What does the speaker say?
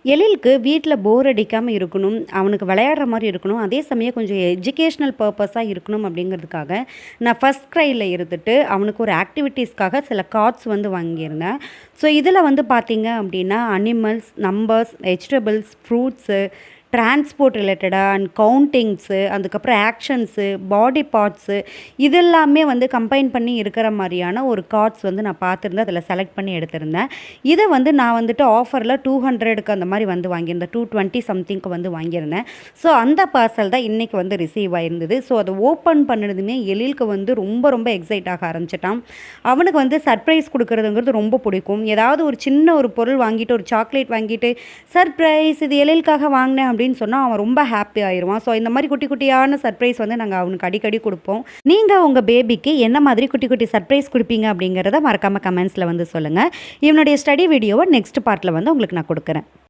எழிலுக்கு வீட்ல போர் அடிக்காம இருக்கணும். அவனுக்கு விளையாடுற மாரி இருக்கணும். அதே சமயம் கொஞ்சம் எஜுகேஷனல் பர்ப்பஸா இருக்கணும் அப்படிங்கிறதுக்காக, நான் ஃபர்ஸ்ட் க்ரைல இருந்துட்டு அவனுக்கு ஒரு ஆக்டிவிட்டீஸ்க்காக சில கார்ட்ஸ் வந்து வாங்கியிருந்தேன். ஸோ இதில வந்து பார்த்தீங்க அப்படின்னா, animals, numbers, vegetables, fruits, transport ரிலேட்டடா அண்ட் கவுண்டிங்ஸு, அதுக்கப்புறம் ஆக்ஷன்ஸு, பாடி பார்ட்ஸு இதெல்லாமே வந்து கம்பைன் பண்ணி இருக்கிற மாரியான ஒரு கார்ட்ஸ் வந்து நான் பார்த்துருந்தேன். அதில செலக்ட் பண்ணி எடுத்திருந்தேன். இத வந்து நான் வந்துட்டு ஆஃபர்ல 200க்கு அந்த மாரி வந்து வாங்கியிருந்தேன். 220 சம்திங்க்கு வந்து வாங்கியிருந்தேன். ஸோ அந்த பார்சல் தான் இன்னைக்கு வந்து ரிசீவ் ஆயிருந்தது. ஸோ அத ஓப்பன் பண்ணதுமே எழிலுக்கு வந்து ரொம்ப ரொம்ப எக்ஸைட் ஆக ஆரம்பிச்சுட்டான். அவனுக்கு வந்து சர்ப்ரைஸ் குடுக்குறதுங்கிறது ரொம்ப பிடிக்கும். ஏதாவது ஒரு சின்ன ஒரு பொருள் வாங்கிட்டு, ஒரு சாக்லேட் வாங்கிட்டு, "சர்ப்ரைஸ் இது எழிலுக்காக வாங்கினேன்" அப்படின்னு சொன்னா அவன் ரொம்ப ஹாப்பி ஆயிருவான். ஸோ இந்த மாரி குட்டி குட்டியான சர்ப்ரைஸ் வந்து நாங்க அவனுக்கு அடிக்கடி குடுப்போம். நீங்க உங்க பேபிக்கு என்ன மாதிரி குட்டி குட்டி சர்ப்ரைஸ் குடுப்பீங்க அப்படிங்கிறத மறக்காம கமெண்ட்ஸ்ல வந்து சொல்லுங்க. இவனுடைய ஸ்டடி வீடியோவ நெக்ஸ்ட் பார்ட்ல வந்து உங்களுக்கு நான் குடுக்குறேன்.